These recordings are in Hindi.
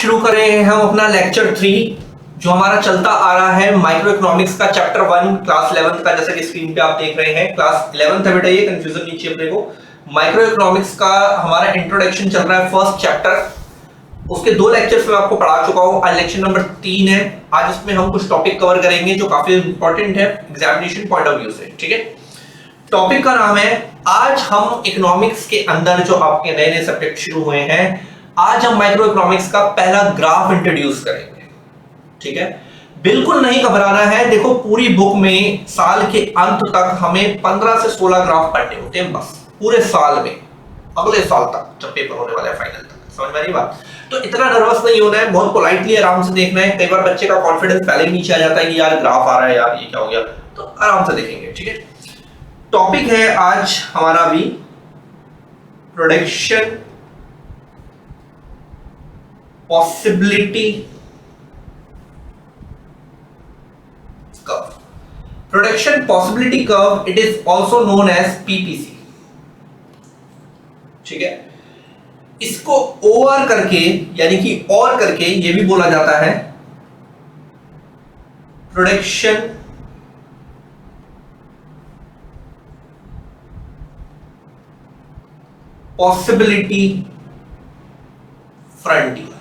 शुरू करें हम अपना लेक्चर 3 जो हमारा चलता आ रहा है माइक्रो इकोनॉमिक्स का चैप्टर 1 क्लास 11th का। जैसे कि स्क्रीन पे आप देख रहे हैं क्लास 11th है बेटा, ये कंफ्यूजन नीचे अपने को। माइक्रो इकोनॉमिक्स का हमारा इंट्रोडक्शन चल रहा है फर्स्ट चैप्टर। उसके 2 लेक्चर्स में आपको पढ़ा चुका हूं। आज लेक्चर नंबर 3 है। आज इसमें हम कुछ टॉपिक कवर करेंगे जो काफी इंपॉर्टेंट है एग्जामिनेशन पॉइंट ऑफ व्यू से। ठीक है, टॉपिक का नाम है, आज हम इकोनॉमिक्स के अंदर जो आपके नए नए सब्जेक्ट शुरू हुए हैं, आज हम माइक्रो इकोनॉमिक्स का पहला ग्राफ इंट्रोड्यूस करेंगे। ठीक है, बिल्कुल नहीं घबराना है। देखो, पूरी बुक में साल के अंत तक हमें 15 से 16 ग्राफ पढ़ने होते हैं बस, पूरे साल में, अगले साल तक जब पेपर होने वाला है फाइनल तक। समझ में आ रही बात? तो इतना नर्वस नहीं होना है, बहुत पोलाइटली आराम से देखना है। कई बार बच्चे का कॉन्फिडेंस पहले ही नीचे आ जाता है कि यार ग्राफ आ रहा है, यार ये क्या हो गया, तो आराम से देखेंगे। ठीक है, टॉपिक है आज हमारा भी production possibility curve. Production possibility curve, it is also known as PPC. ठीक है, इसको ओआर करके यानी कि और करके ये भी बोला जाता है प्रोडक्शन पॉसिबिलिटी फ्रंटियर।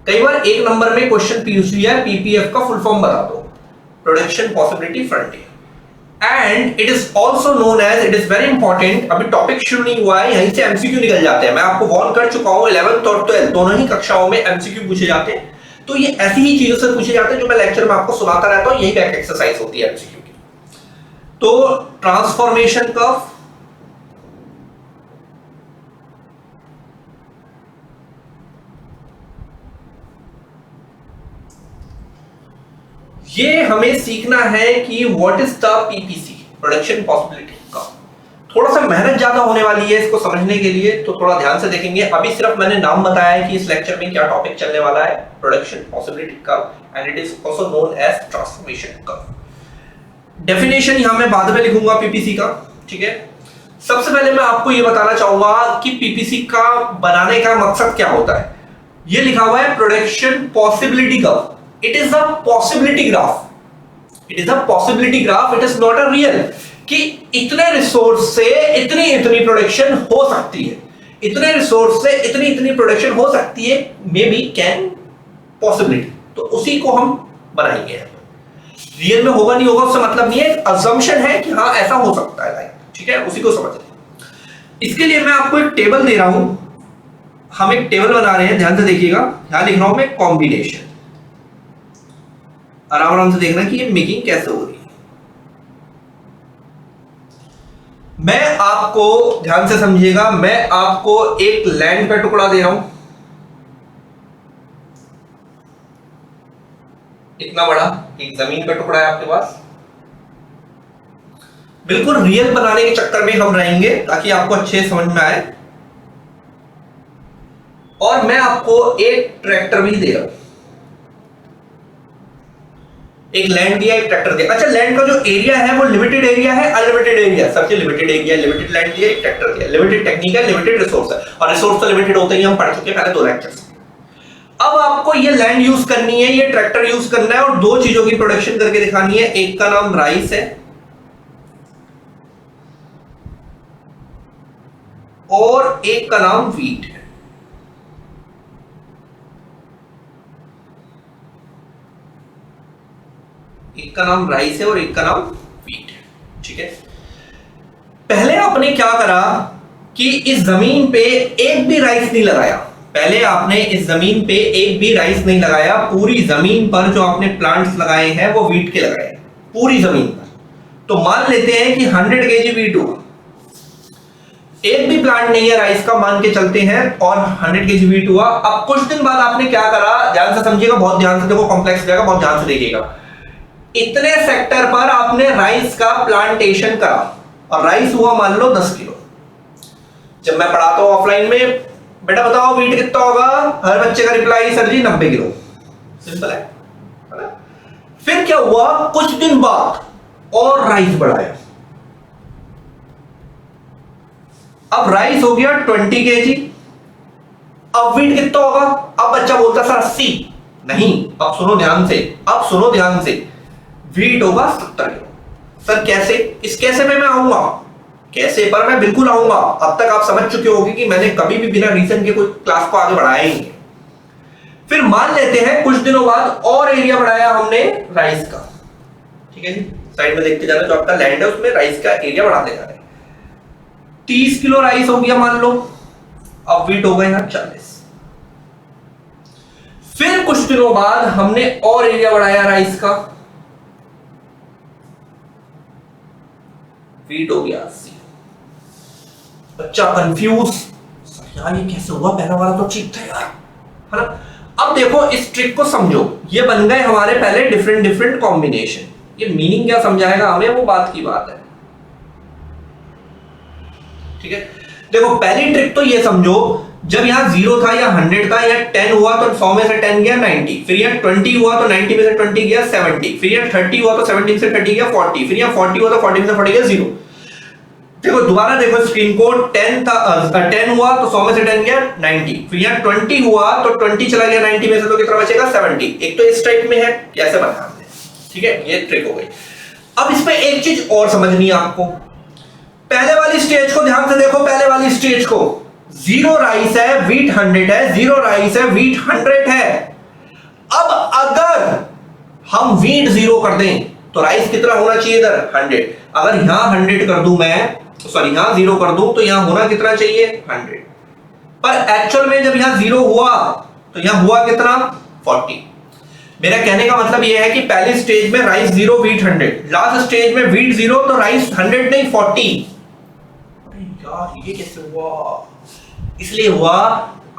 कई बार एक नंबर में क्वेश्चन पीयूसी है, पीपीएफ का फुल फॉर्म बता दो, production possibility frontier. And it is also known as, it is very important, अभी टॉपिक शुरू नहीं हुआ है, यहीं से एमसीक्यू निकल जाते हैं। मैं आपको वार्न कर चुका हूं, 11th और 12th दोनों ही कक्षाओं में एमसीक्यू पूछे जाते हैं। तो ये ऐसी ही चीजों से पूछे जाते हैं जो मैं लेक्चर में आपको सुनाता रहता हूं, यही बैक एक्सरसाइज होती है एमसीक्यू की। तो ट्रांसफॉर्मेशन कर्व, ये हमें सीखना है कि what is the PPC, production possibility का। थोड़ा सा मेहनत ज्यादा होने वाली है इसको समझने के लिए, तो थोड़ा ध्यान से देखेंगे। अभी सिर्फ मैंने नाम बताया है कि इस लेक्चर में क्या टॉपिक चलने वाला है, production possibility curve, and it is also known as transformation curve. Definition यहां मैं बाद में लिखूंगा पीपीसी का। ठीक है, सबसे पहले मैं आपको यह बताना चाहूंगा कि पीपीसी का बनाने का मकसद क्या होता है। यह लिखा हुआ है production possibility curve. It is a possibility graph. It is a possibility graph. It is not a real. कि इतने रिसोर्स से इतनी इतनी प्रोडक्शन हो सकती है, इतने रिसोर्स से इतनी इतनी प्रोडक्शन हो सकती है, मे बी कैन पॉसिबिलिटी, तो उसी को हम बनाएंगे। रियल में होगा नहीं होगा उससे मतलब नहीं है, अजम्पशन है कि हाँ ऐसा हो सकता है लाइक। ठीक है, उसी को समझ लें। इसके लिए मैं आपको एक टेबल दे रहा हूं, हम एक टेबल बना रहे हैं, ध्यान से देखिएगा। यहां लिख रहा हूं मैं कॉम्बिनेशन, आराम आराम से देखना कि ये मेकिंग कैसे हो रही है। मैं आपको, ध्यान से समझिएगा, मैं आपको एक लैंड का टुकड़ा दे रहा हूं, इतना बड़ा एक जमीन का टुकड़ा है आपके पास। बिल्कुल रियल बनाने के चक्कर में हम रहेंगे ताकि आपको अच्छे समझ में आए। और मैं आपको एक ट्रैक्टर भी दे रहा हूं, एक लैंड दिया, एक ट्रैक्टर दिया। अच्छा, लैंड का जो एरिया है वो लिमिटेड एरिया है, अनलिमिटेड एरिया? सबसे लिमिटेड एरिया, लिमिटेड लैंड दिया, एक ट्रैक्टर दिया। लिमिटेड टेक्निक है, लिमिटेड रिसोर्स है, और रिसोर्स तो लिमिटेड होते ही हम पढ़ चुके हैं पहले 2 लेक्चर्स। अब आपको ये लैंड यूज करनी है, ये ट्रैक्टर यूज करना है, और 2 चीजों की प्रोडक्शन करके दिखानी है। एक का नाम राइस है और एक का नाम व्हीट है। एक का नाम राइस है और एक का नाम व्हीट है। ठीक है, पहले आपने क्या करा कि इस जमीन पे एक भी राइस नहीं लगाया। पहले आपने इस जमीन पे एक भी राइस नहीं लगाया। पूरी जमीन पर जो आपने प्लांट्स लगाए हैं वो व्हीट के लगाए, पूरी जमीन पर। तो मान लेते हैं कि 100 केजी व्हीट हुआ, एक भी प्लांट नहीं है राइस का, मान के चलते हैं, और 100 केजी व्हीट हुआ। अब कुछ दिन बाद आपने क्या करा, ध्यान से समझिएगा, बहुत ध्यान से देखो, कॉम्प्लेक्स हो जाएगा, बहुत ध्यान से देखिएगा। इतने सेक्टर पर आपने राइस का प्लांटेशन करा और राइस हुआ मान लो 10 किलो। जब मैं पढ़ाता हूं ऑफलाइन में, बेटा बताओ व्हीट कितना होगा, हर बच्चे का रिप्लाई सर जी 90 किलो। सिंपल है ना? फिर क्या हुआ, कुछ दिन बाद और राइस बढ़ाया, अब राइस हो गया 20 केजी, अब वेट कितना होगा? अब बच्चा बोलता सर 80, नहीं, अब सुनो ध्यान से, अब सुनो ध्यान से, वेट होगा 70 किलो। सर कैसे? इस कैसे में मैं आऊंगा, कैसे पर मैं बिल्कुल आऊंगा। अब तक आप समझ चुके होंगे कि मैंने कभी भी बिना रीजन के कोई क्लास को आगे बढ़ाया ही नहीं। फिर मान लेते हैं कुछ दिनों बाद और एरिया बढ़ाया हमने राइस का, ठीक है जी, साइड में देखते जाना, जो आपका लैंड है उसमें राइस का एरिया बढ़ाते जा रहे हैं। 30 किलो राइस हो गया मान लो, अब वेट हो गए यहाँ 40। फिर कुछ दिनों बाद हमने और एरिया बढ़ाया राइस का, वेट हो गया 80। बच्चा कंफ्यूज, यार ये कैसे हुआ, पहला वाला तो ठीक था यार, है ना। अब देखो इस ट्रिक को समझो, ये बन गए हमारे पहले डिफरेंट डिफरेंट कॉम्बिनेशन। ये मीनिंग क्या समझाएगा हमें, वो बात की बात है, ठीक है। देखो पहली ट्रिक तो ये समझो, जब यहां 0 था या 100 था या 10 हुआ तो 100 में से 10 गया 90, फिर यहां 20 हुआ तो 90 में से 20 गया 70, फिर यहां 30 हुआ तो 70 से 30 गया 40, फिर यहां 40 हुआ तो 40 में से 40 गया 0। देखो दोबारा देखो स्क्रीन को, 10 था 10 हुआ तो 100 में से 10 गया 90, फिर यहां 20 हुआ तो 20 चला गया 90 में से, तो कितना बचेगा 70। एक तो इस टाइप में है, कैसे बनाया हमने, ठीक है, ये ट्रिक हो गई। अब इसमें एक चीज और समझनी है आपको, पहले वाली स्टेज को ध्यान से देखो, पहले वाली स्टेज को, 0 राइस है, वीट 100 है, 0 राइस है, वीट 100 है। अब अगर हम वीट 0 कर दें तो राइस कितना होना चाहिए इधर 100। अगर यहां 100 कर दूं मैं, सॉरी यहां 0 कर दूं तो यहां होना कितना चाहिए 100, पर एक्चुअल में जब यहां 0 हुआ तो यहां हुआ कितना 40। मेरा कहने का मतलब यह है कि पहली स्टेज में राइस 0 वीट 100, लास्ट स्टेज में वीट 0 तो राइस 100 नहीं 40। यार ये कैसे हुआ? इसलिए हुआ,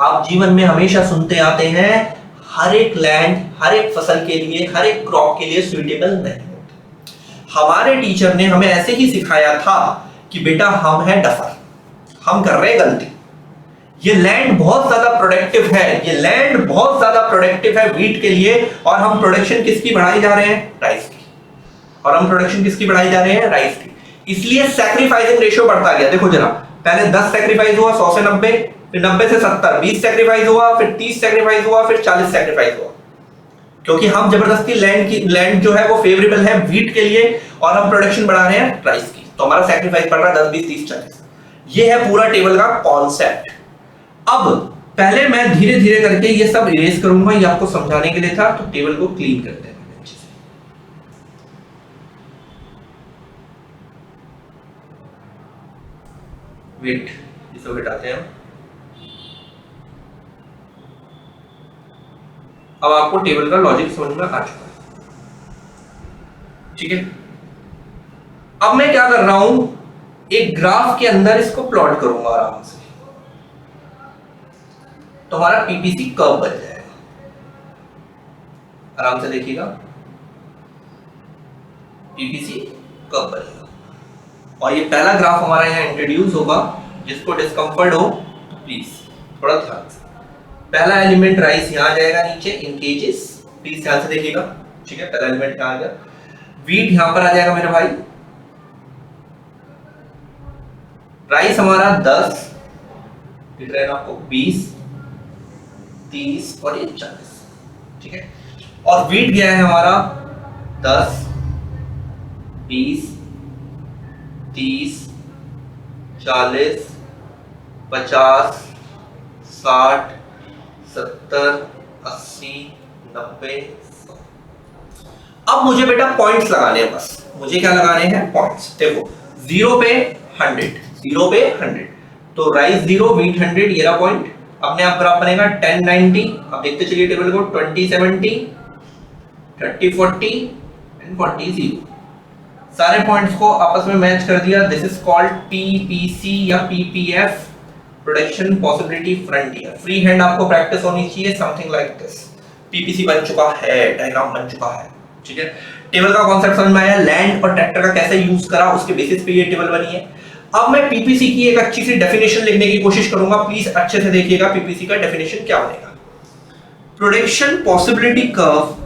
आप जीवन में हमेशा सुनते आते हैं, हर एक लैंड हर एक फसल के लिए, हर एक क्रॉप के लिए सुइटेबल नहीं होता। हमारे टीचर ने हमें ऐसे ही सिखाया था कि बेटा हम हैं डफर, हम कर रहे हैं गलती, ये लैंड बहुत ज्यादा प्रोडक्टिव है, ये लैंड बहुत ज्यादा प्रोडक्टिव है वीट के लिए, और हम प्रोडक्शन किसकी बढ़ाई जा रहे हैं राइस की, और हम प्रोडक्शन किसकी बढ़ाई जा रहे हैं राइस की। इसलिए सैक्रिफाइसिंग रेशियो बढ़ता गया। देखो जरा, पहले 10 सैक्रिफाइस हुआ 100 से 90, फिर 90 से 70, 20 सैक्रिफाइस हुआ, फिर 30 सैक्रिफाइस हुआ, फिर 40 सैक्रिफाइस हुआ, क्योंकि हम जबरदस्ती लैंड जो है वो फेवरेबल है वीट के लिए, और हम प्रोडक्शन बढ़ा रहे हैं राइस की, तो हमारा सैक्रिफाइस बढ़ रहा है 10, 20, 30, 40। ये है पूरा टेबल का कॉन्सेप्ट। अब पहले मैं धीरे धीरे करके ये सब इरेज करूंगा, ये आपको समझाने के लिए था, तो टेबल को क्लीन करते हैं अच्छे से। वेट, इसे हटाते हैं। अब आपको टेबल का लॉजिक समझ में आ चुका है, ठीक है। अब मैं क्या कर रहा हूं, एक ग्राफ के अंदर इसको प्लॉट करूंगा आराम से, तो हमारा पीपीसी कर्व बन जाएगा। आराम से देखिएगा, पीपीसी कर्व बनेगा, और ये पहला ग्राफ हमारा यहाँ इंट्रोड्यूस होगा। जिसको डिस्कंफर्ट हो तो प्लीज थोड़ा ध्यान से, पहला एलिमेंट राइस यहाँ जाएगा नीचे इन केजेस, प्लीज ध्यान से देखिएगा, ठीक है। पहला एलिमेंट यहाँ आ गया, वीट यहाँ पर आ जाएगा मेरे भाई, राइस हमारा 10, दिख रहा है आपको 20, 30 और ये 40, ठीक है। और वीट गया है हमारा 10, 20, 30, 40, 50, 60, 70, 80, 90, 100। अब मुझे बेटा पॉइंट्स लगाने हैं, बस मुझे क्या लगाने हैं पॉइंट्स। देखो 0 पे 100, 0 पे 100, तो राइस 0 वीट 100, ये रहा पॉइंट। अपने आप ग्राफ बनेगा 10, 90। अब देखते चलिए टेबल को, 20, 70, 30, 40 एंड 40, 0। सारे पॉइंट्स को आपस में मैच कर दिया। दिस इज कॉल्ड पीपीसी या PPF, production possibility frontier. Free hand आपको प्रैक्टिस होनी चाहिए, समथिंग लाइक दिस। पीपीसी बन चुका है, डायग्राम बन चुका है, ठीक है। टेबल का कॉन्सेप्ट समझ में आया, लैंड और ट्रैक्टर का कैसे यूज करा उसके बेसिस पे ये टेबल बनी है। अब मैं पीपीसी की एक अच्छी सी डेफिनेशन लिखने की कोशिश करूंगा, प्लीज अच्छे से देखिएगा पीपीसी का डेफिनेशन क्या बनेगा। Production possibility curve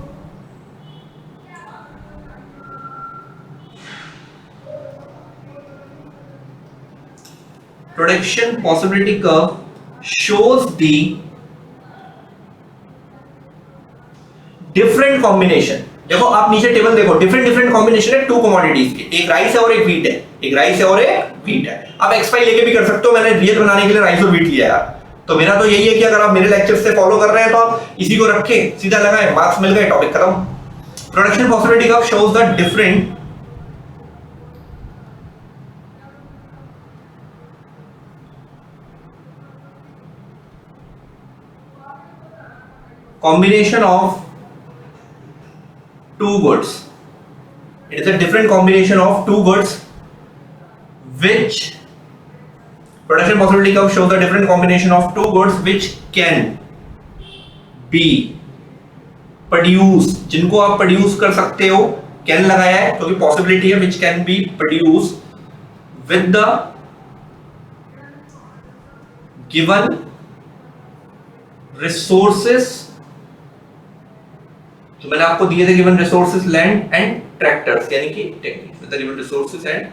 shows the different combination, देखो आप नीचे टेबल देखो, डिफरेंट कॉम्बिनेशन है टू कमोडिटीज के, एक राइस है और एक व्हीट है, एक राइस है और एक व्हीट है। आप एक्सपाई लेके भी कर सकते हो, मैंने रियल बनाने के लिए राइस और व्हीट लिया यार। तो मेरा तो यही है कि अगर आप मेरे लेक्चर से फॉलो कर रहे हैं तो आप इसी को रखें, सीधा लगाएं, मार्क्स मिल गए, टॉपिक खत्म। Production possibility curve shows the different combination of two goods. It is a different combination of two goods which production possibility curve shows the different combination of two goods which can be produced, जिनको आप प्रोड्यूस कर सकते हो, कैन लगाया है क्योंकि पॉसिबिलिटी है, which can be produced with the given resources, तो मैंने आपको दिए थे given resources land and tractors, यानी कि techniques with the given resources and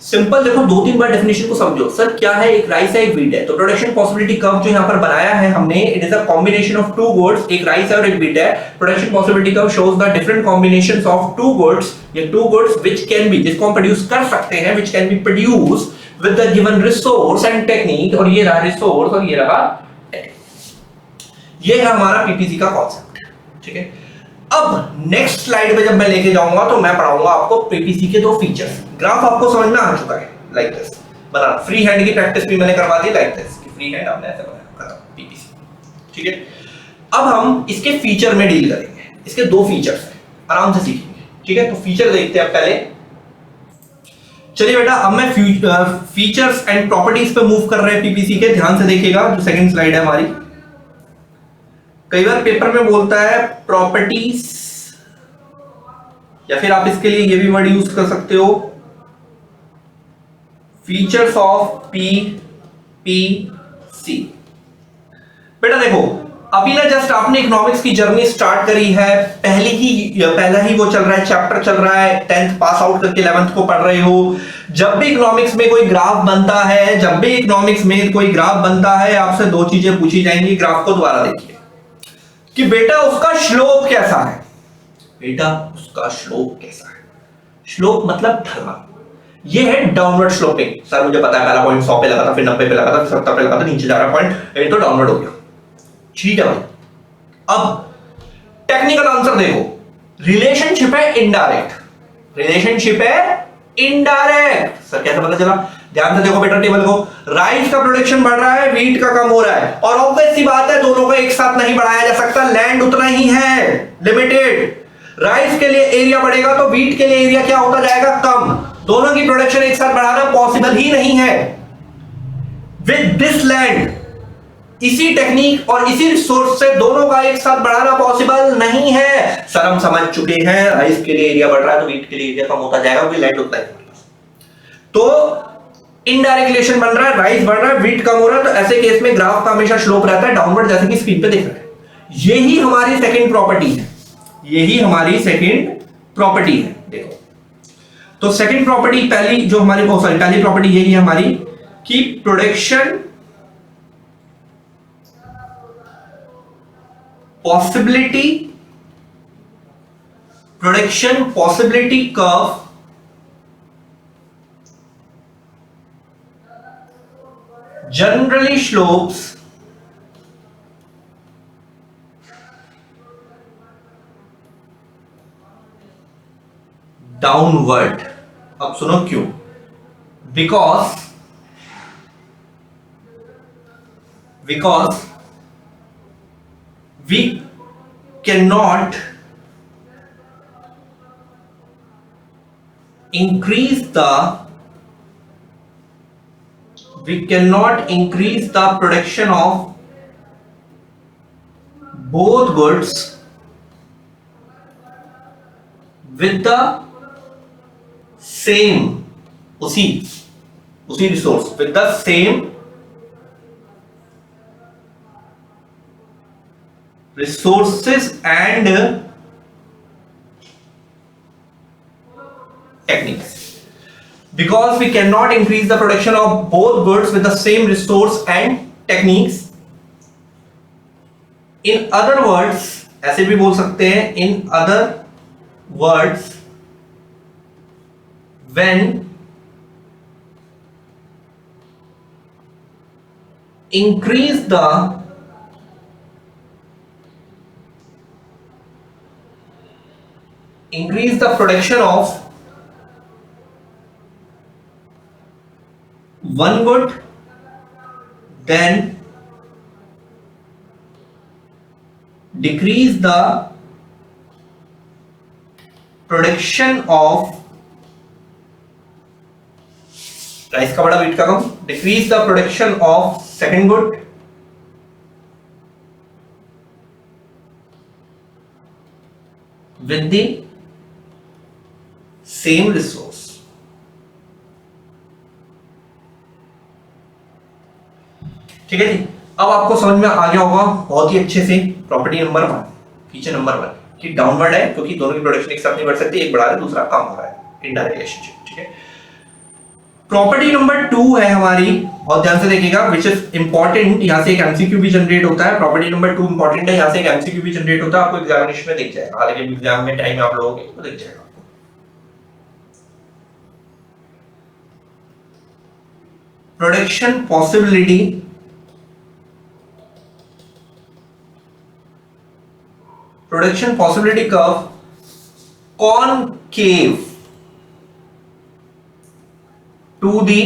simple. देखो दो तीन बार डेफिनेशन को समझो। सर क्या है, एक राइस है एक व्हीट है, तो प्रोडक्शन पॉसिबिलिटी कर्व जो यहां पर बनाया है हमने, it is a combination of two goods, एक राइस है और एक व्हीट है। Production possibility curve shows the different combinations of two goods, ये two goods which can be, जिसको हम प्रोड्यूस कर सकते हैं, which can be produced with the given resource and technique, और ये रहा रिसोर्स और ये रहा, ये है हमारा पीपीसी का कॉन्सेप्ट। ठीक है, अब नेक्स्ट स्लाइड पे जब मैं लेके जाऊंगा तो मैं पढ़ाऊंगा आपको पीपीसी के दो फीचर्स। ग्राफ आपको समझ में आ चुका है, like this banana, free hand की प्रैक्टिस भी मैंने करवा दी, लाइक दिस कि फ्री हैंड आपने ऐसे बनाया पीपीसी। ठीक है, अब हम इसके फीचर में डील करेंगे, इसके दो फीचर्स हैं, आराम से सीखेंगे। ठीक है, तो फीचर देखते हैं पहले। चलिए बेटा, अब मैं फीचर्स एंड प्रॉपर्टीज पे मूव कर रहे हैं पीपीसी के, ध्यान से देखिएगा, जो सेकंड स्लाइड है हमारी। कई बार पेपर में बोलता है प्रॉपर्टीज, या फिर आप इसके लिए ये भी वर्ड यूज कर सकते हो, फीचर्स ऑफ पीपीसी। बेटा देखो, अभी ना जस्ट आपने इकोनॉमिक्स की जर्नी स्टार्ट करी है, पहला ही वो चल रहा है, चैप्टर चल रहा है, 10th पास आउट करके 11th को पढ़ रहे हो। जब भी इकोनॉमिक्स में कोई ग्राफ बनता है, जब भी इकोनॉमिक्स में कोई ग्राफ बनता है, आपसे दो चीजें पूछी जाएंगी। ग्राफ को दोबारा देखिए कि बेटा उसका श्लोप कैसा है, बेटा उसका श्लोप कैसा है। श्लोप मतलब ढलना, ये है डाउनवर्ड स्लोपिंग। सर मुझे पता है, पहला पॉइंट 100 पे लगा था, फिर 90 पे लगा था, फिर 70 पे लगा था, नीचे जा रहा पॉइंट, ये तो डाउनवर्ड हो गया। ठीक है भाई, अब टेक्निकल आंसर देखो, रिलेशनशिप है इनडायरेक्ट, रिलेशनशिप है इनडायरेक्ट। सर कैसे पता चला, ध्यान से देखो बेटा टेबल को, राइस का प्रोडक्शन बढ़ रहा है, व्हीट का कम हो रहा है, और ऑब्वियस सी बात है दोनों को एक साथ नहीं बढ़ाया जा सकता, लैंड उतना ही है, लिमिटेड। राइस के लिए एरिया बढ़ेगा तो व्हीट के लिए एरिया क्या होता जाएगा, कम। दोनों की प्रोडक्शन एक साथ बढ़ाना पॉसिबल ही नहीं है। विद दिस लैंड, इसी टेक्निक और इसी रिसोर्स से दोनों का एक साथ बढ़ाना पॉसिबल नहीं है। सर हम समझ चुके हैं, राइस के लिए एरिया बढ़ रहा है तो व्हीट के लिए एरिया कम होता जाएगा, क्योंकि लैंड उतना ही है। तो इनडायरेक्ट रिलेशन बन रहा है, राइस बढ़ रहा है, व्हीट कम हो रहा है, तो ऐसे केस में ग्राफ का हमेशा स्लोप रहता है डाउनवर्ड, जैसे कि स्क्रीन पे देख रहे हैं। यही हमारी सेकंड प्रॉपर्टी है, यही हमारी सेकंड प्रॉपर्टी है। देखो तो सेकंड प्रॉपर्टी, पहली जो हमारी पहली प्रॉपर्टी यही है हमारी कि production possibility curve generally slopes downward। अब सुनो क्यों, because we cannot increase the production of both goods with the same, उसी resource, with the same resources and techniques, because we cannot increase the production of both goods with the same resource and techniques, in other words, ऐसे भी बोल सकते हैं, in other words when increase the production of one good, then decrease the production of rice का बड़ा वीट का कम, decrease the production of second good, with the same resource. ठीक है जी, अब आपको समझ में आ गया होगा बहुत ही अच्छे से प्रॉपर्टी नंबर 1, फीचर नंबर 1 कि डाउनवर्ड है क्योंकि दोनों की प्रोडक्शन एक साथ नहीं बढ़ सकती, एक बढ़ा रहा है दूसरा कम हो रहा है, इनडायरेक्ट रिलेशनशिप। ठीक है, प्रॉपर्टी नंबर 2 है हमारी, बहुत ध्यान से देखिएगा, विच इज इंपॉर्टेंट। यहां से एक एमसीक्यू भी जनरेट होता है। प्रॉपर्टी नंबर 2 इंपॉर्टेंट है, यहां से एक एमसीक्यू भी जनरेट होता है, आपको एग्जामिनेशन में दिख जाएगा, हालांकि एग्जाम में टाइम आप लोगोगे तो दिख जाएगा। Production possibility curve concave to the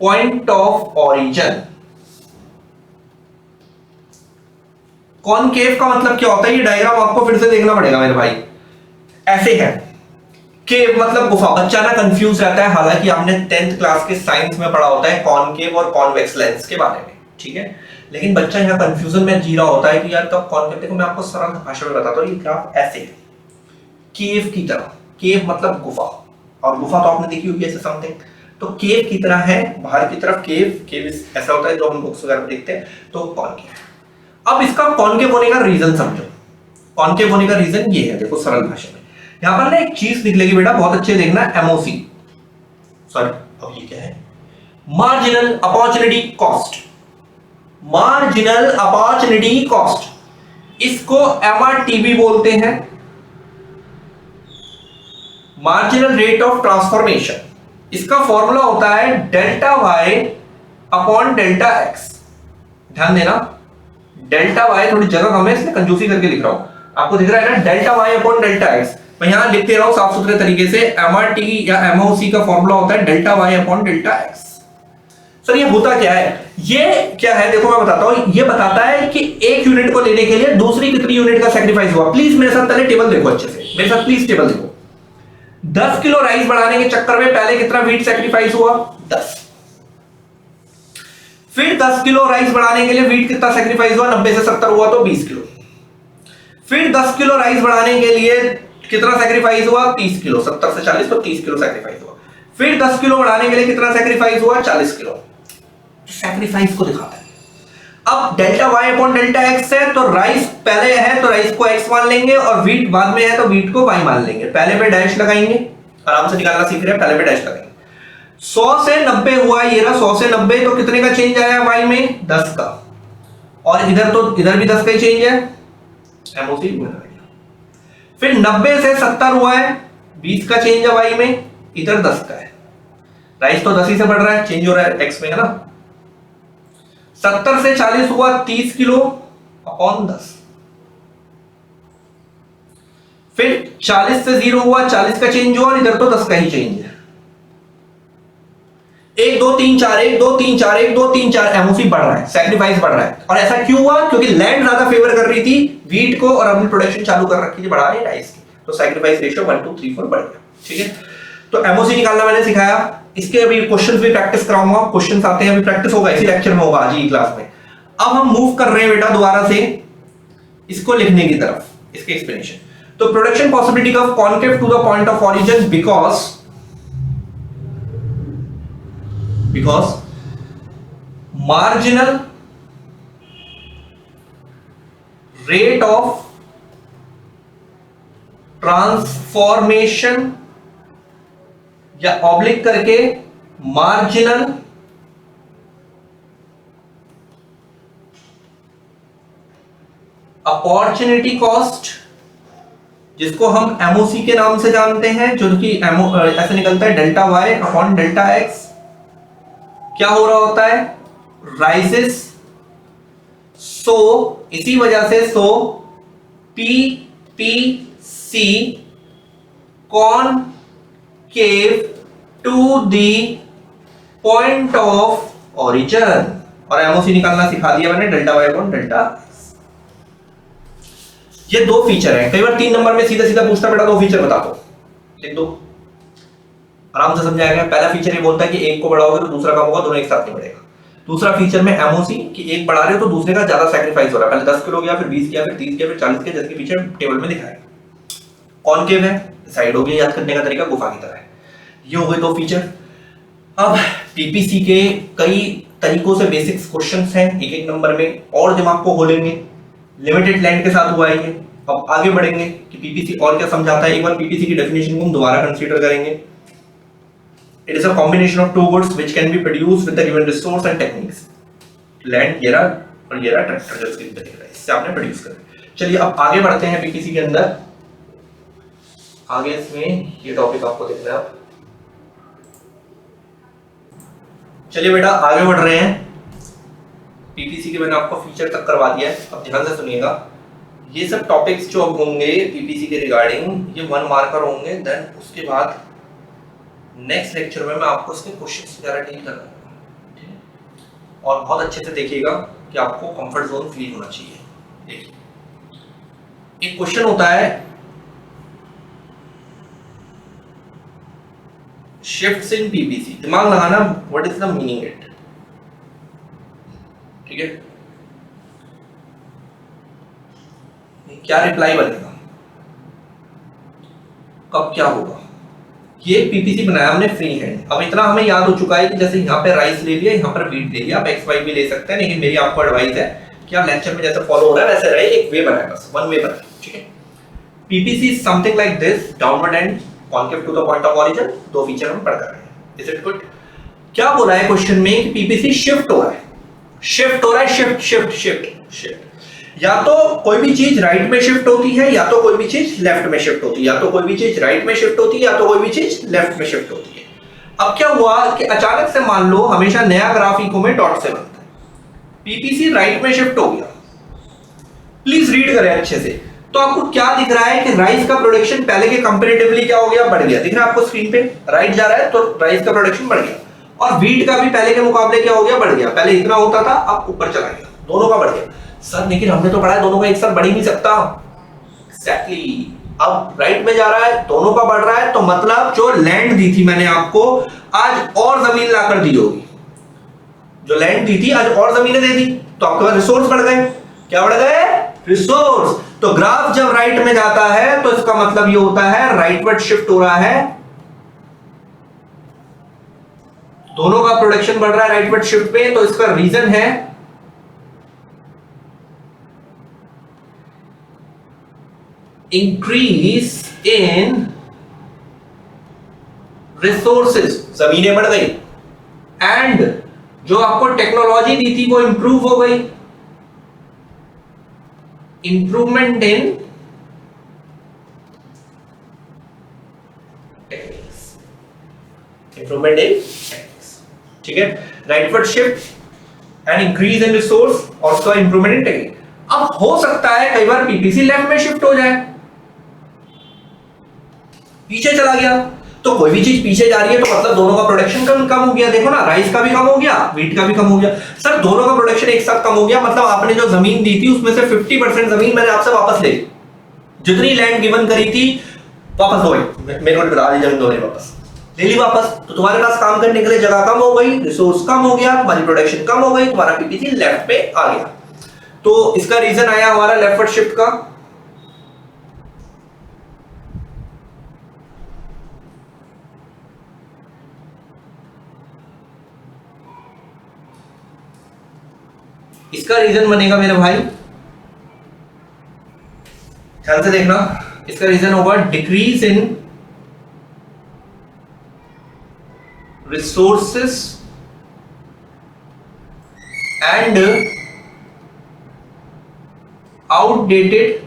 point of origin। Concave का मतलब क्या होता है, ये डायग्राम आपको फिर से देखना पड़ेगा मेरे भाई। ऐसे है, केव मतलब गुफा। बच्चा ना कंफ्यूज रहता है, हालांकि आपने 10th क्लास के साइंस में पढ़ा होता है कॉनकेव और कॉन्वेक्स लेंस के बारे में, ठीक है, लेकिन बच्चा यहाँ कंफ्यूजन में जी रहा होता है कि यार कब कॉनकेव। देखो मैं आपको सरल भाषा में बताता हूँ, ये ग्राफ ऐसे है, केव की तरह। केव मतलब गुफा, और गुफा तो आपने देखी होगी ऐसे समथिंग, तो केव की तरह है बाहर की तरफ। केव ऐसा होता है जो हम बुक्स वगैरह में देखते हैं, तो कॉनकेव। अब इसका कॉनकेव होने का रीजन समझो। कॉनकेव होने का रीजन ये है, देखो सरल भाषा में, यहां पर ना एक चीज निकलेगी बेटा, बहुत अच्छे देखना, एमओसी, सॉरी अब ये क्या है, marginal opportunity cost. Marginal opportunity cost, इसको एमआरटीबी बोलते हैं, मार्जिनल रेट ऑफ ट्रांसफॉर्मेशन। इसका फॉर्मूला होता है delta Y upon delta X. ध्यान देना, डेल्टा वाई थोड़ी जगह कम है इसलिए कंजूसी करके लिख रहा हूं, आपको दिख रहा है ना, delta Y upon delta X. मैं यहां लिखते रहा हूं साफ सुथरे तरीके से, एमआरटी या एमओसी का फॉर्मूला होता है delta Y upon delta X. Sir ये होता क्या है, ये क्या है, देखो मैं बताता हूं। ये बताता है कि एक यूनिट को लेने के लिए दूसरी कितनी यूनिट का सैक्रिफाइस हुआ। प्लीज मेरे साथ पहले टेबल देखो अच्छे से, मेरे साथ प्लीज टेबल देखो। 10 किलो राइस बढ़ाने के चक्कर में पहले कितना वीट सैक्रिफाइस हुआ, 10। फिर 10 किलो राइस बढ़ाने के लिए वीट कितना सैक्रिफाइस हुआ, 90 से 70 हुआ तो 20 किलो। फिर 10 किलो राइस बढ़ाने के लिए कितना सैक्रिफाइस हुआ, 30 किलो। 70 से 40 तो 30 किलो सैक्रिफाइस हुआ। फिर 10 किलो बढ़ाने के लिए कितना सैक्रिफाइस हुआ, 40 किलो। सैक्रिफाइस को दिखाता है। अब delta Y upon delta X है, तो राइस पहले है तो राइस को एक्स मान लेंगे, और वीट बाद में है तो वीट को वाई मान लेंगे। पहले पे डैश लगाएंगे, आराम से निकालना सीख रहे हैं, पहले पे डैश लगाएंगे। 100 से 90 हुआ, ये रहा 100 से 90, तो कितने का चेंज आया वाई में, 10 का। और इधर तो इधर भी 10 का ही चेंज है, एमओसी। फिर 90 से 70 हुआ है, 20 का चेंज है वाई में, इधर 10 का है। राइस तो 10 ही से बढ़ रहा है, चेंज हो रहा है एक्स में, है ना। 70 से 40 हुआ, 30 किलो अपॉन 10। फिर 40 से 0 हुआ, 40 का चेंज हुआ, और इधर तो 10 का ही चेंज है। 1 2 3 4 1 2 3 4 1 2 3 4, एमओसी बढ़ रहा है, सैक्रिफाइस बढ़ रहा है। और ऐसा क्यों हुआ, क्योंकि लैंड ज्यादा फेवर कर रही थी वीट को, और हमने प्रोडक्शन चालू कर रखी थी बढ़ाने राइस की, तो सैक्रिफाइस रेशियो 1 2 3 4 बढ़ गया। ठीक है, तो एमओसी निकालना मैंने सिखाया। इसके अभी क्वेश्चंस भी प्रैक्टिस कराऊंगा, क्वेश्चंस आते हैं, अभी प्रैक्टिस होगा, इसी लेक्चर में होगा आज ही क्लास में। अब हम मूव कर रहे हैं बेटा दोबारा से इसको लिखने की तरफ, इसके एक्सप्लेनेशन। तो production possibility curve concave to the point of origin because marginal rate of transformation, या ऑब्लिक करके मार्जिनल अपॉर्चुनिटी कॉस्ट, जिसको हम एमओसी के नाम से जानते हैं, जो कि ऐसे निकलता है delta Y upon delta X, क्या हो रहा होता है, राइजेस। सो इसी वजह से PPC concave to the point of origin, और एमओसी निकालना सिखा दिया मैंने, डेल्टा वाई अपॉन डेल्टा। ये दो फीचर है। कई बार 3 नंबर में सीधा सीधा पूछता, बेटा 2 फीचर बता दो, लिख दो, आराम से समझ आएगा। पहला फीचर ये बोलता है कि एक को बढ़ाओगे तो दूसरा कम होगा, दोनों एक साथ नहीं बढ़ेगा। दूसरा फीचर में एमओसी कि एक बढ़ा रहे हो तो दूसरे का ज्यादा सैक्रिफाइस हो रहा है, पहले 10 किलो गया, फिर 20 किया, फिर 30 किया, फिर 40 किया, जैसे कि पीछे टेबल में दिखाया। कॉनकेव है, साइड हो गया, याद करने का तरीका गुफा की तरह है। ये हो गए 2 फीचर। अब पीपीसी के कई तरीकों से बेसिक्स क्वेश्चंस हैं, एक एक नंबर में और दिमाग को खोलेंगे। लिमिटेड लैंड के साथ हुआ है ये। अब आगे बढ़ेंगे कि पीपीसी और क्या समझाता है। एक बार पीपीसी की डेफिनेशन को हम दोबारा कंसीडर करेंगे। It is a combination of 2 goods which can be produced with the given resource and techniques. Land ये रहा और ये रहा ट्रैक्टर, जो स्क्रीन पे दिख रहा है, इससे आपने प्रोड्यूस करना। चलिए अब आगे बढ़ते हैं पीपीसी के अंदर। आगे इसमें ये टॉपिक आपको दिख रहा है। चलिए बेटा आगे बढ़ रहे हैं। पीपीसी के मैंने आपको फीचर तक करवा दिया है, अब ध्यान से सुनिएगा। ये सब टॉपिक्स जो अब होंगे पीपीसी के रिगार्डिंग, ये 1 मार्कर होंगे। देन उसके बाद नेक्स्ट लेक्चर में मैं आपको इसके क्वेश्चंस वगैरह डील कराऊंगा, और बहुत अच्छे से देखिएगा कि आपको कंफर्ट जोन फील होना चाहिए। देखिए एक क्वेश्चन होता है शिफ्ट्स इन पीपीसी, दिमाग लगाना, what is the meaning it, ठीक है। क्या रिप्लाई बनेगा, कब क्या होगा। ये पीपीसी बनाया हमने फ्री हैंड। अब इतना हमें याद हो चुका है कि जैसे यहाँ पे राइस ले लिया, यहाँ पर वीट ले लिया, आप एक्स वाई भी ले सकते हैं, लेकिन मेरी आपको एडवाइस है कि आप लेक्चर में जैसे फॉलो हो रहा है वैसे रहे, एक वे बनाए, बस 1 वे बनाए, ठीक है। PPC is something like this, downward and concave to the point of origin. 2 feature हम पढ़ रहे हैं। Is it good? क्या बोला है क्वेश्चन में कि पीपीसी शिफ्ट हो रहा है, शिफ्ट हो रहा है, शिफ्ट शिफ्ट शिफ्ट शिफ्ट। या तो कोई भी चीज राइट में शिफ्ट होती है, या तो कोई भी चीज लेफ्ट में शिफ्ट होती है, या तो कोई भी चीज राइट में शिफ्ट होती है, या तो कोई भी चीज लेफ्ट में शिफ्ट होती है। अब क्या हुआ कि अचानक से मान लो, हमेशा नया ग्राफ इको में डॉट से बनता है, पीपीसी राइट में शिफ्ट हो गया। प्लीज रीड करें अच्छे से। तो आपको क्या दिख रहा है कि राइस का प्रोडक्शन पहले के कंपैरेटिवली क्या हो गया, बढ़ गया। दिख रहा है आपको स्क्रीन पे, राइट जा रहा है तो राइस का प्रोडक्शन बढ़ गया, और वीट का भी पहले के मुकाबले क्या हो गया, बढ़ गया। पहले इतना होता था, अब ऊपर चला गया, दोनों का बढ़ गया। सर लेकिन हमने तो पढ़ा है दोनों का एक साथ बढ़ ही नहीं सकता। एग्जैक्टली, अब राइट में जा रहा है, दोनों का बढ़ रहा है, तो मतलब जो लैंड दी थी मैंने आपको, आज और जमीन लाकर दी होगी। जो लैंड दी थी आज और जमीनें दे दी, तो आपके पास रिसोर्स बढ़ गए। क्या बढ़ गए? रिसोर्स। तो ग्राफ जब राइट में जाता है तो इसका मतलब ये होता है राइटवर्ड शिफ्ट हो रहा है, दोनों का प्रोडक्शन बढ़ रहा है राइटवर्ड शिफ्ट पे। तो इसका रीजन है इंक्रीज इन रिसोर्सेज, जमीनें बढ़ गई, एंड जो आपको टेक्नोलॉजी दी थी वो इंप्रूव हो गई, improvement in techniques, improvement in techniques, ठीक है। Rightward shift and increase in resource, और उसका इंप्रूवमेंट इन टेक्निक। अब हो सकता है कई बार पीपीसी लेफ्ट में शिफ्ट हो जाए, पीछे चला गया। तो कोई भी चीज पीछे जा रही है तो मतलब दोनों का प्रोडक्शन कम हो गया। देखो ना, राइस का भी कम हो गया, वीट का भी कम हो गया। सर दोनों का प्रोडक्शन एक साथ कम हो गया, मतलब आपने जो जमीन दी थी उसमें से 50% जमीन मैंने आपसे वापस ले ली, जितनी लैंड गिवन करी थी वापस हो गई। मेरे को बता दी, जमीन दो वापस ले ली वापस। तो तुम्हारे पास काम करने के लिए जगह कम हो गई, रिसोर्स कम हो गया, तुम्हारी प्रोडक्शन कम हो गई, तुम्हारा पीपीसी लेफ्ट पे आ गया। तो इसका रीजन आया हमारा लेफ्टवर्ड शिफ्ट का। इसका रीजन बनेगा मेरे भाई, ध्यान से देखना, इसका रीजन होगा decrease in resources and outdated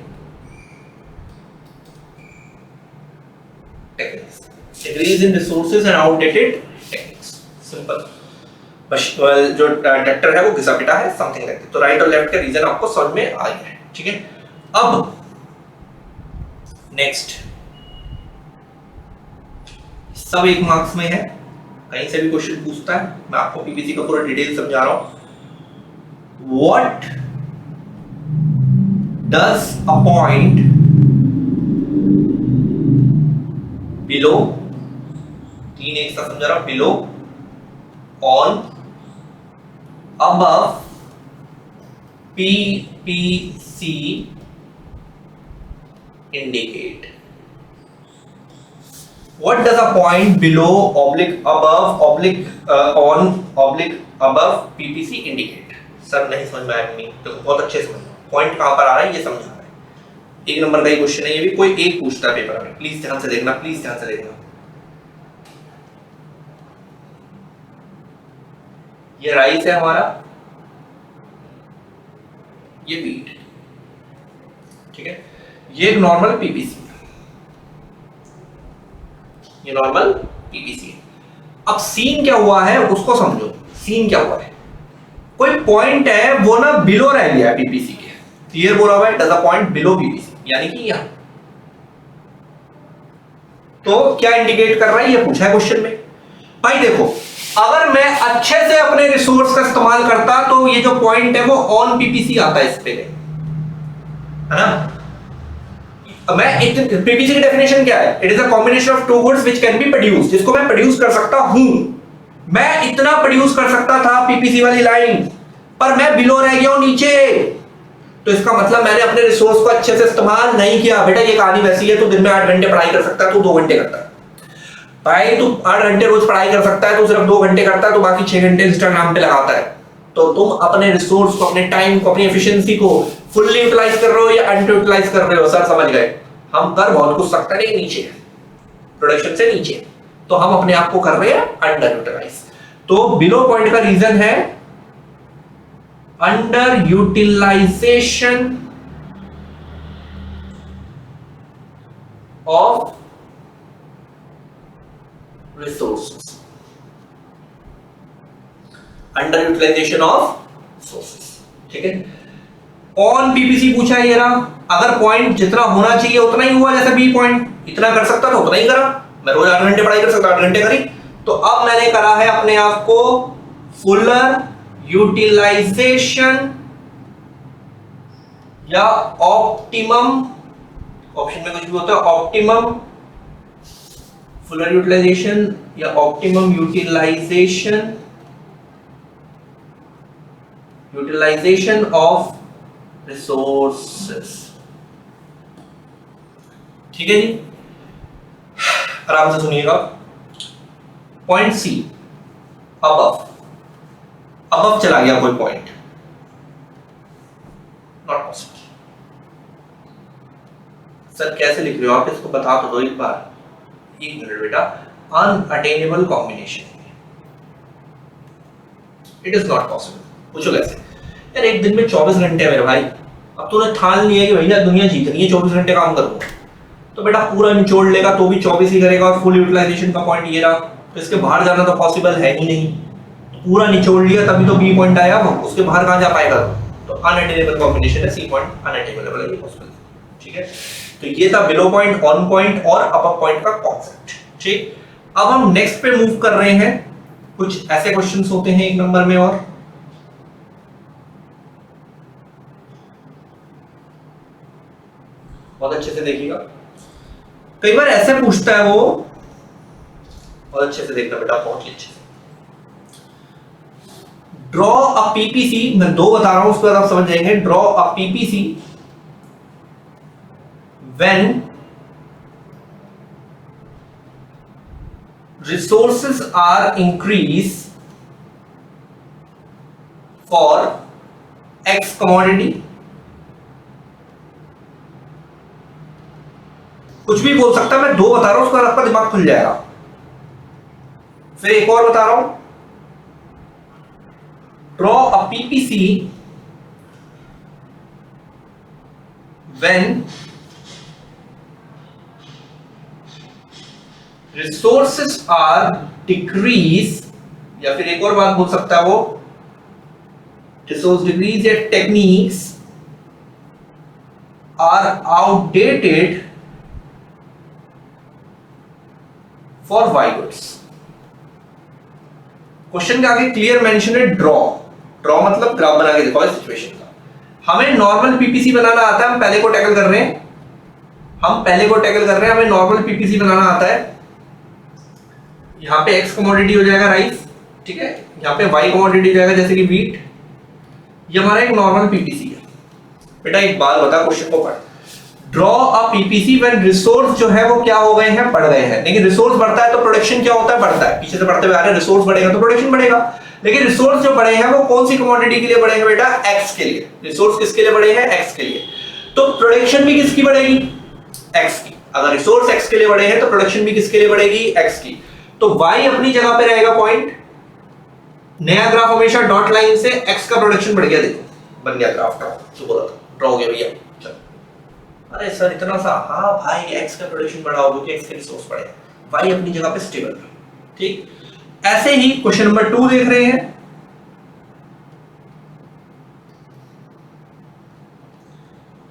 techniques, decrease in resources and outdated techniques, simple. बस जो ट्रैक्टर है वो घिसा पिटा है, समथिंग लाइक दैट। तो राइट और लेफ्ट का रीजन आपको समझ में आ गया है, ठीक है। अब नेक्स्ट, सब 1 मार्क्स में है, कहीं से भी क्वेश्चन पूछता है, मैं आपको पीपीसी का पूरा डिटेल समझा रहा हूं। What does a point below, 3 एक साथ समझा रहा हूं, below, on, above PPC indicate? What does a point below, oblique, above, oblique, on, oblique, above PPC indicate? Sir नहीं समझ में आया, नहीं तो बहुत अच्छे समझ, पॉइंट कहां पर आ रहा है ये समझा रहा है। 1 नंबर का ही क्वेश्चन है ये भी, कोई एक पूछता है पेपर में, प्लीज ध्यान से देखना, प्लीज ध्यान से देखना। ये राइस है हमारा, ये वीट, ठीक है। ये एक नॉर्मल पीपीसी, ये नॉर्मल पीपीसी है। अब सीन क्या हुआ है उसको समझो। सीन क्या हुआ है, कोई पॉइंट है वो ना बिलो रह गया है पीपीसी के, क्लियर बोला हुआ है, does a point below PPC, यानी कि यहां। तो क्या इंडिकेट कर रहा है ये पूछा है क्वेश्चन में। भाई देखो, अगर मैं अच्छे से अपने रिसोर्स का इस्तेमाल करता तो ये जो पॉइंट है वो ऑन पीपीसी आता है, इस पे है ना। मैं पीपीसी की डेफिनेशन क्या है, it is a combination of two goods which can be produced, जिसको मैं प्रोड्यूस कर सकता हूं। मैं इतना प्रोड्यूस कर सकता था पीपीसी वाली लाइन, पर मैं बिलो रह गया हूं नीचे, तो इसका मतलब मैंने अपने रिसोर्स को अच्छे से इस्तेमाल नहीं किया। बेटा ये कहानी वैसी है, तू दिन में 8 घंटे पढ़ाई कर सकता है, तू 2 घंटे करता है। भाई तू 8 घंटे रोज पढ़ाई कर सकता है, तू सिर्फ 2 घंटे करता है, तो बाकी 6 घंटे इंस्टाग्राम पे लगाता है। तो तुम अपने रिसोर्स को, अपने टाइम को, अपनी एफिशिएंसी को फुल्ली यूटिलाइज कर रहे हो या अंडर यूटिलाइज कर रहे हो। सर समझ गए, हम कर बहुत कुछ सकते हैं, नीचे प्रोडक्शन से नीचे, तो हम अपने आप को कर रहे हैं अंडर यूटिलाइज। तो बिलो पॉइंट का रीजन है under utilisation of resources, under utilisation of resources, ठीक है। ऑन पीपीसी पूछा है ये रहा, अगर पॉइंट जितना होना चाहिए उतना ही हुआ, जैसे बी पॉइंट इतना कर सकता था उतना ही करा, मैं रोज 8 घंटे पढ़ाई कर सकता, 8 घंटे करी। तो अब मैंने करा है अपने आप को फुलर यूटिलाइजेशन या ऑप्टिमम, ऑप्शन में कुछ भी होता है, ऑप्टिमम फुलर यूटिलाइजेशन या ऑप्टिमम यूटिलाइजेशन ऑफ रिसोर्सेस, ठीक है जी। आराम से सुनिएगा। पॉइंट सी, अबव, अबव चला गया कोई पॉइंट, नॉट पॉसिबल। सर कैसे लिख रहे हो आप, इसको बता तो दो एक बार। 1 मिनट बेटा, unattainable combination, it is not possible. पूछो कैसे यार, एक दिन में 24 घंटे है मेरे भाई, अब तूने ठान लिया कि भैया दुनिया जीतनी है, 24 घंटे काम करूंगा, तो बेटा पूरा निचोड़ लेगा तो भी 24 ही करेगा, और फुल यूटिलाइजेशन का पॉइंट ये रहा, तो इसके बाहर जाना तो पॉसिबल है ही नहीं। तो पूरा निचोड़ लिया तभी तो बी पॉइंट आया, उसके बाहर कहां जा पाएगा। तो अनअटेनेबल कॉम्बिनेशन है, सी पॉइंट अनअटेनेबल है, पॉसिबल, ठीक है। तो ये था बिलो पॉइंट, ऑन पॉइंट और अपर पॉइंट का कॉन्सेप्ट, ठीक। अब हम नेक्स्ट पे मूव कर रहे हैं। कुछ ऐसे क्वेश्चंस होते हैं 1 नंबर में, और बहुत अच्छे से देखिएगा, कई बार ऐसे पूछता है वो, बहुत अच्छे से देखना बेटा, बहुत ही अच्छे से। ड्रॉ अ पीपीसी, मैं 2 बता रहा हूं, उसके बाद आप समझ जाएंगे। Draw a PPC when resources are increased for X commodity, कुछ भी बोल सकता है, मैं 2 बता रहा हूं, उसके बाद आपका दिमाग खुल जाएगा। फिर एक और बता रहा हूं, draw a PPC when resources are decrease, या फिर एक और बात बोल सकता है वो, resource decrease या techniques are outdated for y goods। Question के आगे क्लियर मेंशन है ड्रॉ। ड्रॉ मतलब ग्राफ बना के दिखाओ सिचुएशन का। हमें नॉर्मल पीपीसी बनाना आता है, हम पहले को टैकल कर रहे हैं, हमें नॉर्मल पीपीसी बनाना आता है। यहाँ पे एक्स कमोडिटी हो जाएगा राइस, ठीक है, यहाँ पे वाई कमोडिटी हो जाएगा जैसे कि व्हीट। ये हमारा एक नॉर्मल पीपीसी है। बेटा एक बात बता, क्वेश्चन को पढ़, draw a PPC when resource जो है वो क्या हो गए हैं, बढ़ गए हैं। लेकिन रिसोर्स बढ़ता है तो प्रोडक्शन क्या होता है, बढ़ता है। पीछे से बढ़ते हुए आ रहे हैं, रिसोर्स बढ़ेगा तो प्रोडक्शन बढ़ेगा। लेकिन रिसोर्स जो बढ़े हैं वो कौन सी कमोडिटी के लिए बढ़े हैं बेटा, एक्स के लिए। रिसोर्स किसके लिए बढ़े हैं, एक्स के लिए। तो प्रोडक्शन भी किसकी बढ़ेगी, एक्स की। अगर रिसोर्स एक्स के लिए बढ़े हैं तो प्रोडक्शन भी किसके लिए बढ़ेगी, एक्स की। तो y अपनी जगह पे रहेगा पॉइंट, नया ग्राफ हमेशा डॉट लाइन से x का प्रोडक्शन बढ़ गया, देखो बन गया ग्राफ का, तो बोला था ड्रॉ हो गया भैया। चलो, अरे सर इतना सा, हाँ भाई x का प्रोडक्शन बढ़ा होगा कि x के रिसोर्स बढ़े, y अपनी जगह पे स्टेबल रहा। ठीक, ऐसे ही क्वेश्चन नंबर 2 देख रहे हैं।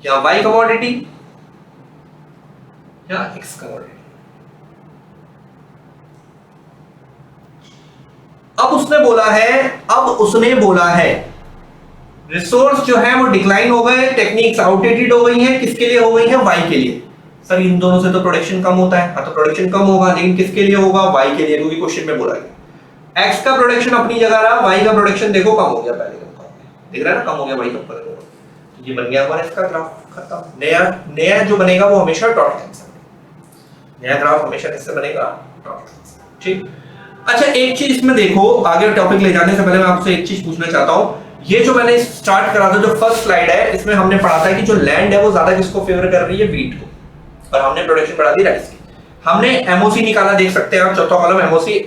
या y कमोडिटी या x कमोडिटी। अब उसने बोला है रिसोर्स जो है वो डिक्लाइन हो गए, टेक्निक्स आउटडेटेड हो गई हैं। किसके लिए हो गई हैं, वाई के लिए। सर इन दोनों से तो प्रोडक्शन कम होता है। हाँ तो प्रोडक्शन कम होगा, लेकिन किसके लिए होगा, वाई के लिए, क्योंकि क्वेश्चन में बोला गया एक्स का प्रोडक्शन अपनी जगह रहा, वाई का प्रोडक्शन देखो कम हो गया, पहले कम हो गया, दिख रहा है ना, कम हो गया, वाई कम कर दो। तो ये बन गया हमारा इसका ग्राफ, खत्म। नया जो बनेगा वो हमेशा डॉट लाइन से बनेगा, नया ग्राफ हमेशा किससे बनेगा, डॉट लाइन से। ठीक, अच्छा एक चीज इसमें देखो, आगे टॉपिक ले जाने से पहले मैं आपसे एक चीज पूछना चाहता हूं। ये जो मैंने स्टार्ट करा था, जो फर्स्ट स्लाइड है, इसमें हमने पढ़ा था कि जो लैंड है वो ज्यादा किसको फेवर कर रही है, व्हीट को, और हमने प्रोडक्शन बढ़ा दी राइस की। हमने एमओसी निकाला, देख सकते हैं आप, चौथा column MOC,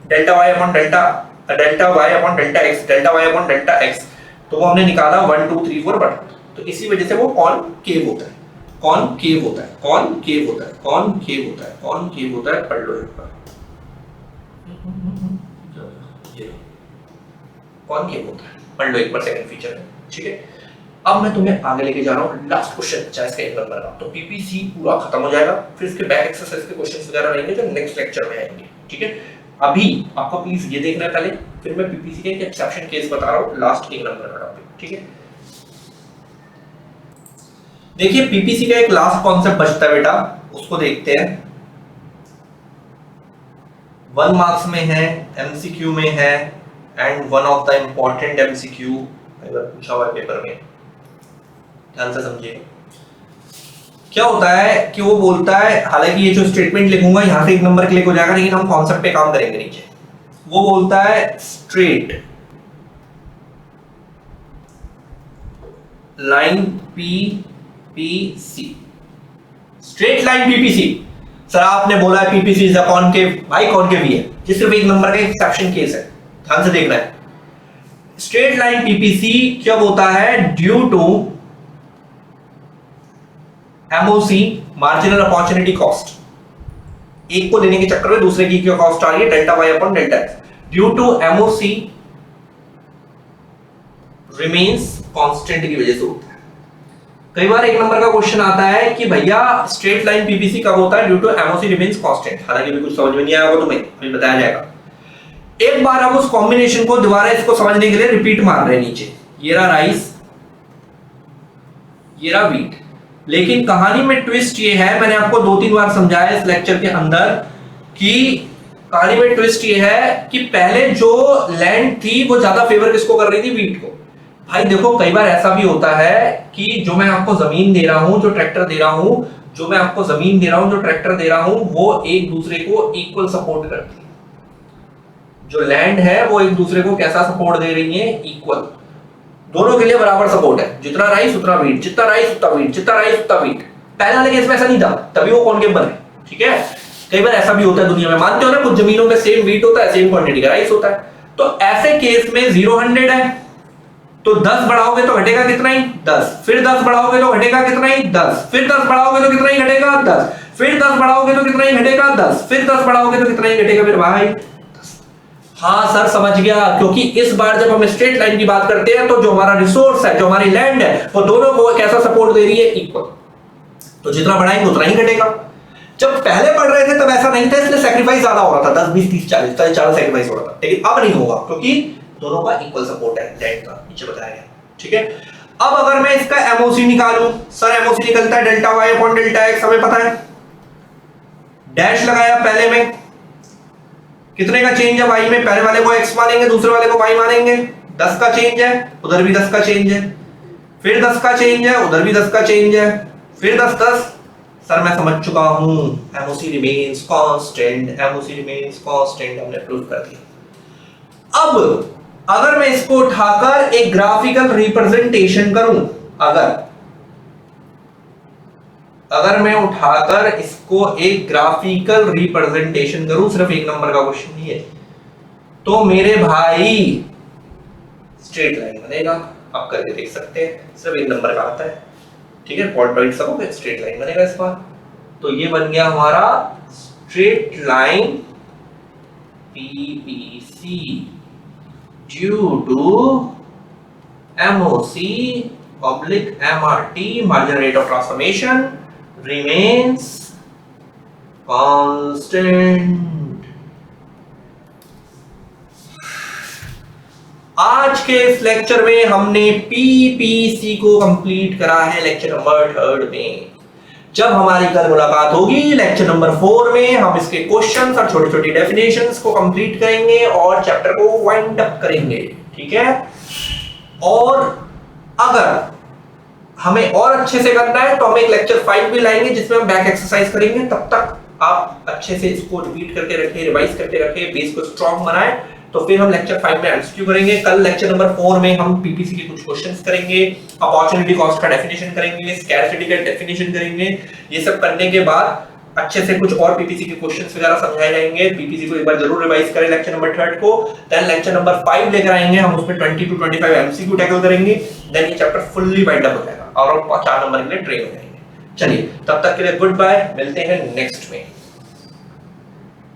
delta Y upon delta X, delta Y upon delta X, तो वो हमने निकाला 1 2 3 4 बट, तो इसी वजह से वो कॉनकेव होता है, कॉनकेव होता है, कॉनकेव होता है, कॉनकेव होता है, कॉनकेव होता है। पढ़ लो एक बार, कॉनकेव होता है, पढ़ लो एक बार, सेकंड फीचर है। ठीक है, अब मैं तुम्हें आगे लेके जा रहा हूँ, लास्ट क्वेश्चन बचा इसका एक नंबर का, तो पीपीसी पूरा खत्म हो जाएगा, फिर इसके बैक एक्सरसाइज के क्वेश्चंस वगैरह रहेंगे जो नेक्स्ट लेक्चर में आएंगे। ठीक है, अभी आपको प्लीज ये देखना है पहले, फिर मैं पीपीसी के एक एक्सेप्शन केस बता रहा हूँ, लास्ट एक नंबर का टॉपिक। ठीक है, देखिए पीपीसी का एक लास्ट कॉन्सेप्ट बचता है बेटा, उसको देखते हैं। 1 मार्क्स में है, एमसीक्यू में है, and one of the important MCQ अगर पूछा हुआ है पेपर में, ध्यान से समझिए। क्या होता है कि वो बोलता है, हालांकि ये जो स्टेटमेंट लिखूंगा यहां से 1 नंबर क्लिक हो जाएगा, लेकिन हम कॉन्सेप्ट पे काम करेंगे नीचे। वो बोलता है straight line PPC, straight line PPC. Sir आपने बोला है पीपीसी इज अ कॉनकेव, भाई कॉनकेव ही है, ये सिर्फ 1 नंबर का एक्सेप्शन केस है, ध्यान से देखना है। स्ट्रेट लाइन पीपीसी कब होता है, due to MOC, marginal opportunity cost. एक को लेने के चक्कर में दूसरे की क्या कॉस्ट आ रही है, delta Y upon delta X, due to MOC remains constant की वजह से होता है। कई बार 1 नंबर का क्वेश्चन आता है कि भैया स्ट्रेट लाइन पीपीसी कब होता है, due to MOC remains constant. हालांकि भी कुछ समझ में नहीं आया होगा तुम्हें, अभी बताया जाएगा। एक बार हम उस कॉम्बिनेशन को दोबारा इसको समझने के लिए रिपीट मार रहे हैं नीचे, ये रहा राइस, ये रहा व्हीट। लेकिन कहानी में ट्विस्ट ये है, मैंने आपको 2-3 बार समझाया इस लेक्चर के अंदर, कि कहानी में ट्विस्ट ये है कि पहले जो लैंड थी वो ज्यादा फेवर किसको कर रही थी, व्हीट को। भाई देखो कई बार ऐसा भी होता है कि जो मैं आपको जमीन दे रहा हूं, जो ट्रैक्टर दे रहा हूं, जो मैं आपको जमीन दे रहा हूं, जो ट्रैक्टर दे रहा हूं, वो एक दूसरे को इक्वल सपोर्ट करती है। जो लैंड है वो एक दूसरे को कैसा सपोर्ट दे रही है, इक्वल, दोनों के लिए बराबर सपोर्ट है। जितना राइस उतना व्हीट, जितना राइस उतना व्हीट, जितना राइस उतना व्हीट। पहले वाले केस में ऐसा नहीं था, तभी वो कॉनकेव बने। ठीक है, कई बार ऐसा भी होता है दुनिया में, मानते हो ना, कुछ जमीनों में सेम व्हीट होता है, सेम क्वांटिटी का राइस होता है। तो ऐसे केस में 0-100 है, तो 10 बढ़ाओगे तो घटेगा कितना ही 10, फिर 10 बढ़ाओगे तो घटेगा कितना ही 10, फिर 10 बढ़ाओगे तो कितना ही घटेगा 10, फिर 10 बढ़ाओगे तो कितना ही घटेगा 10, फिर 10 बढ़ाओगे तो कितना ही घटेगा मेरे भाई 10। हाँ सर समझ गया, क्योंकि इस बार जब हम स्ट्रेट लाइन की बात करते हैं तो जो हमारा रिसोर्स है, जो हमारी लैंड है, वो दोनों को कैसा सपोर्ट दे रही है, इक्वल। तो जितना बढ़ाएंगे उतना ही घटेगा। जब पहले पढ़ रहे थे तब ऐसा नहीं था, इसलिए सैक्रिफाइस ज्यादा हो रहा था, 10 20 30 40 ज्यादा सैक्रिफाइस हो रहा था, लेकिन अब नहीं होगा क्योंकि दोनों का इक्वल सपोर्ट है लैंड का, नीचे बताया गया। ठीक है, अब अगर मैं इसका एमओसी निकालूं, सर एमओसी निकलता है delta Y upon delta X, हमें पता है। डैश लगाया पहले में, कितने का चेंज है वाई में, पहले वाले को एक्स मानेंगे, दूसरे वाले को वाई मानेंगे, 10 का चेंज है, उधर भी 10 का चेंज है, फिर 10 का चेंज है, उधर भी 10 का चेंज है, फिर 10 10। सर मैं समझ चुका हूं, MOC remains constant, MOC remains constant, हमने प्रूव कर दिया। अब अगर मैं इसको उठाकर एक ग्राफिकल रिप्रेजेंटेशन करूं, अगर मैं उठाकर इसको एक ग्राफिकल रिप्रेजेंटेशन करूं, सिर्फ एक नंबर का क्वेश्चन नहीं है, तो मेरे भाई स्ट्रेट लाइन बनेगा। आप करके देख सकते हैं, सिर्फ एक नंबर का आता है। ठीक है, पॉइंट पॉइंट सब स्ट्रेट लाइन बनेगा इस बार। तो ये बन गया हमारा straight line PPC due to MOC oblique MRT, marginal rate of transformation remains constant। आज के इस लेक्चर में हमने PPC को कंप्लीट करा है, लेक्चर नंबर 3 में। जब हमारी कल मुलाकात होगी लेक्चर नंबर 4 में, हम इसके क्वेश्चंस और छोटी छोटी डेफिनेशंस को कंप्लीट करेंगे और चैप्टर को वाइंड अप करेंगे। ठीक है, और अगर हमें और अच्छे से करना है तो हम एक लेक्चर 5 भी लाएंगे जिसमें हम बैक एक्सरसाइज करेंगे। तब तक आप अच्छे से इसको रिपीट करके रखें, रिवाइज करके रखें, बेस को स्ट्रॉन्ग बनाएं, तो फिर हम लेक्चर 5 में एमसीक्यू करेंगे। कल लेक्चर नंबर 4 में हम पीपीसी के कुछ क्वेश्चंस करेंगे, अपॉर्चुनिटी कॉस्ट का डेफिनेशन करेंगे, स्कैरसिटी का डेफिनेशन करेंगे। ये सब करने के बाद अच्छे से कुछ और पीपीसी के क्वेश्चंस वगैरह समझाए जाएंगे। पीपीसी को एक बार जरूर रिवाइज करें लेक्चर नंबर 3 को। देन लेक्चर नंबर 5 लेकर आएंगे, हम उसमें 20 to 25 एमसीक्यू टैकल करेंगे। देन ये चैप्टर फुल्ली वाइंड अप हो जाएगा और 4 नंबर के लिए ट्रेन हो जाएंगे। चलिए तब तक के लिए गुड बाय, मिलते हैं नेक्स्ट में।